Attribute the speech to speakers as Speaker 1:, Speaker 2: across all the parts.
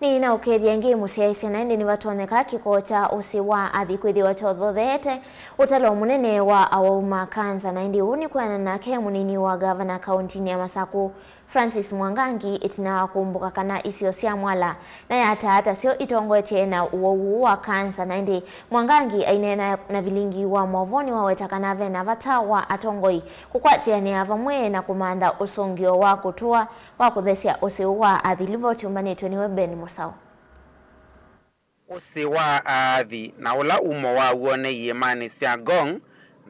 Speaker 1: Ni na ukethia ngi musiaisya na nivatonyeka kikocha usiwa Athi kwithiwa kiyothotheesya utalo munene wa awau kanza na uni kwana nake munini wa ngavana kauntini ya Masaku Francis Mwangangi itina kumbuka kana isio cia mwala na yata sio itongoetie na uwau wa kanza na Mwangangi ainena na vilingi wa movoni waweta kana vena vatawa atongoi kukwatiania vamwe na kumanda usongio wa kutua wa kuthesya usiwa Athi livoti umbanitwe niwe Ben Musau.
Speaker 2: Usiwa Athi na ula umo wa uone yemani cia gong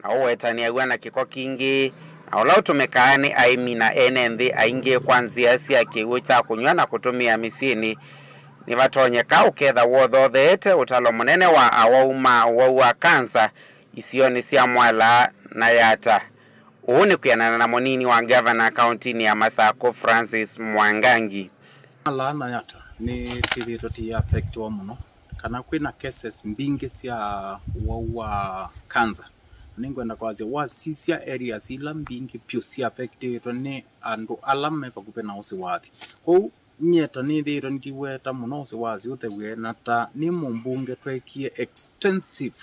Speaker 2: na uwetania wana kiko kingi na ula utumekaani aimi na enenthi aingi kwanzia cia kiwu cha kunywa na kutumia misini nivatonyeka uketha wothotheete utalo munene wa awau wa kansa isioni cia mwala na yata. Uuni kuyanana na munini wa ngavana kauntini ya Masaku Francis Mwangangi.
Speaker 3: Ala na yata ni tithito ti affect wa muno kana kwina cases mbingi cia uwau wa kansa ningwenda kwaze wasisia areas ila mbingi pio cia affected ni andu alame pakupe na usiwathi kou nyeta ni thiro ndiweta muno usiwathi uthewe na ta ni mumbunge twekie extensive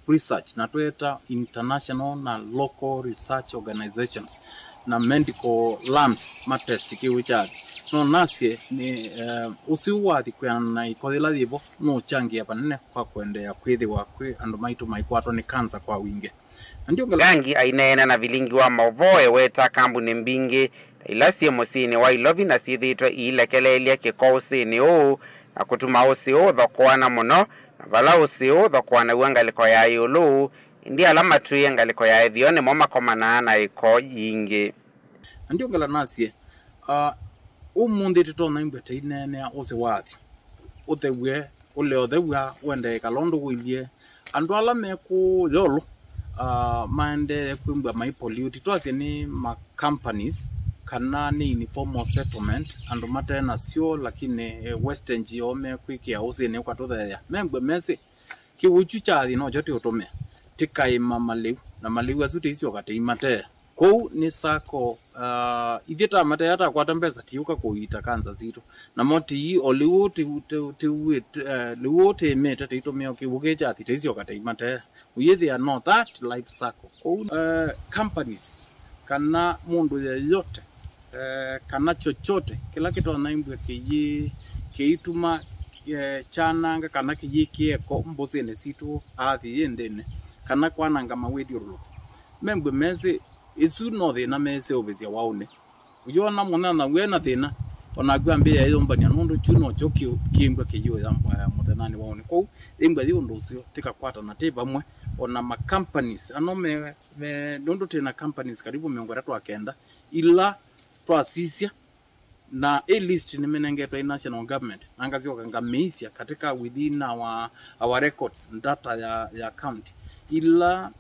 Speaker 3: research na tweta international na local research organizations na medical labs matest kiwichati no nasie ni usiwathi kwa na ikothela thibo no changia panene kwa kuendea kwithiwa kwi andu maitu maikwatwa ni kansa kwa wingi.
Speaker 2: Mwangangi ainena na vilingi wa mavoe weta kambuni mbingi ila sie musini wa ilovi na sithitwe iilekelelia Kiko Usini uu na kutuma usi uu thokwana muno na vala usi uu thokwana uangaliko ya iulu indi alama tuye ngaliko ya ethione moma komana na iko yingi.
Speaker 3: Ndio ngala nasie umundi titona imbete inene usiwathi uthewe ule othewa wende kalondo wilie andu alame ku yolo mande kwimba mai pollute twase ni ma companies kana ni informal settlement andu matena sio lakini western jiome kwikia usini ukatothe membe mesi kiwuchu chathi no jote utome tikai mamaliu na maliu azute isio kate imate kou ni sako idita mate hata kwata mbesa tiuka kuita kanza zito na moti oliwote liwote meta titomeo kibuke chathi tisio kate imate they are not that life cycle. Companies kana mundu yote kana chochote kila kitu anaimbwe kiituma chananga kana kieko mbosene situ Athi yendene kana kwananga mawethi rulo membe meze isu no thina meze obezia waune uyona munana wena thina ona gwambe ya yombania nundu chuno chokio kimbwe kiyo ya mutenani waune ko imbwe yundu sio tikakwata na tebamwe ona ma companies anome nundu tena companies karibu 309 ila twasisia na a list ni menengetwa national government angazio kangameisia katika within our records data ya county ila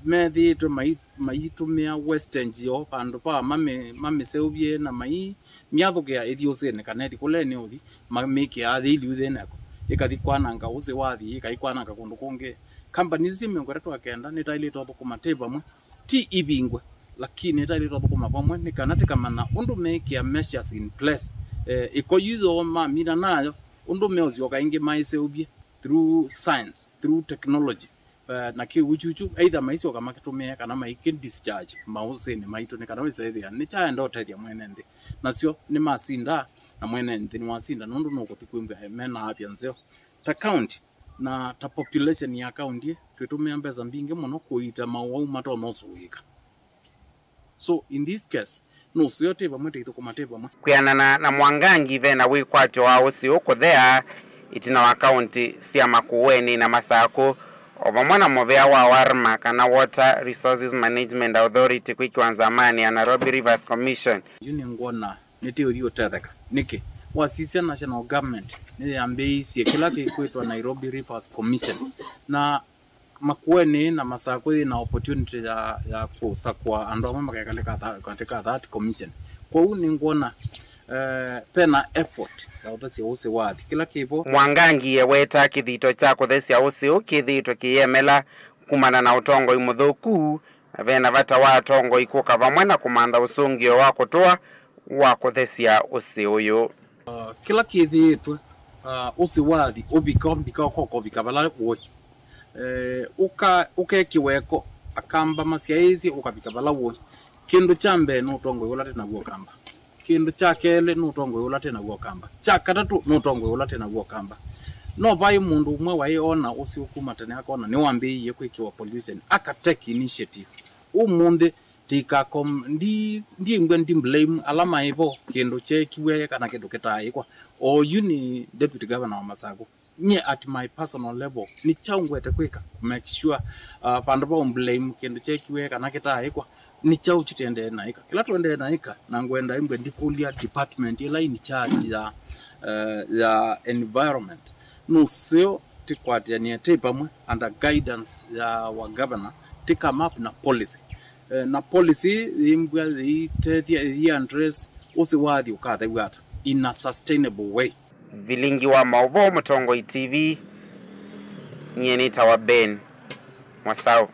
Speaker 3: methi to maitumia western geo pandu pa mame seubie na mai miathuke ethiosene kanethi kulene uthi mameke athili uthenako ikathi kwananga uze wathi ikaikwananga kundu kungi companies zimengwetwa ni tailito thukuma tebamwe ti ibingwe lakini tailito thukuma pamwe ni kanatika mana undu mekia measures in place ikoyitho mamira nayo undu meozio kaingi maiseubie through science through technology na kiuchuchu either maisio kama kitumia kana maike discharge mauseni maito ni kana wesethia ni cha ndo tethia mwenende nasio ni masinda na mwenende ni wasinda nundu no kutikwimba mena afya nzeo ta county na ta population ya county tutumia mbeza mbingi muno kuita mawau mato nosuika. So in this case no siote bamwe itukumateba mwe
Speaker 2: kuyanana na Mwangangi vena wikwati wa usi uko there itina wa county cia Makuweni na Masaku ovamwana movea wa warma kana Water Resources Management Authority kwikiwa zamani ya Nairobi Rivers Commission
Speaker 3: yuni ngona niti urio tetheka niki wasisia national government ni ambeisi kila kikuetwa Nairobi Rivers Commission na Makuweni na Masaku na opportunity ya kusakwa andu amama katika that commission kwa uni ngona pena effort ya uthesya usi wathi kila kipo
Speaker 2: Mwangangi yeweta kithito cha kuthesya usi ukithito kiyemela kumana na utongoi muthuku na vena vata wa atongoi kuka vamwe na kumanda usungio wa kutua wa kuthesya usi uyu.
Speaker 3: Kila kithitwe usiwathi ubika koko bikabala wo ukekiweko akamba masiaizi ukabika bala wo kindu cha mbe n'utongoi ulate naguo kamba kindu cha kele n'utongoi ulate naguo kamba cha katatu n'utongoi ulate naguo kamba no bai mundu umwe waiona usiukuma tene akona ni wambiye kwikiwa pollution akatake initiative umunde tika ndi ngwe ndi blame alama ibo kindu chekiwe kana kindu kitaikwa o uni deputy governor wa Masaku nye at my personal level ni chaungwete kwika make sure pandu ba blame kindu chekiwe kana kitaikwa ni chau chitende naika kila tuende naika na ngwenda imbe ndikulia department ila in charge ya environment no sio tikwatia ni pamwe under guidance ya wa governor to come up na policy na policy imbwa itethia address usiwathi ukathew'ata in a sustainable way.
Speaker 2: Vilingi wa maovo Atongoi TV nyeni tawa Ben Mwasau.